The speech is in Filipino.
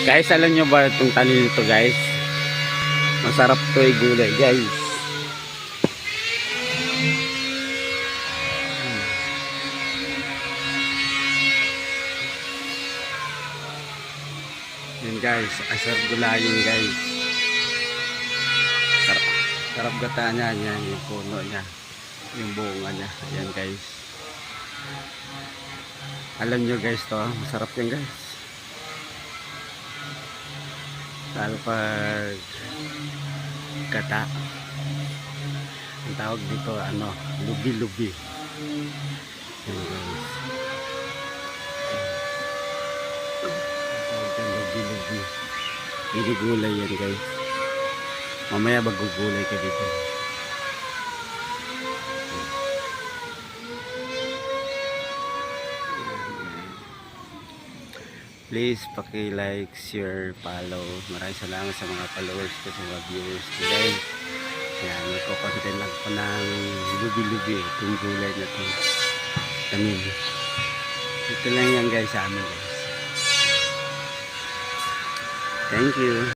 Guys, alam nyo ba itong tanim nito guys? Masarap to gulay guys. Yan guys, asar gulayin guys. Sarap gata niya, yan yung puno niya, yung bunga niya. Ayan guys. Alam nyo guys to, masarap yan guys. Lalo pag gata. Ang tawag dito ano, lubi-lubi. Yan guys. Lubi-lubi. Ginugulay yan guys. Mamaya magugulay ka dito. Please paki-like, share, follow. Maraming salamat sa mga followers ko, sa mga viewers ko guys. Yan, nagko-content lang po ng lubi-lubi itong gulay na ito. Tanim. Ito lang yan guys sa amin guys. Thank you.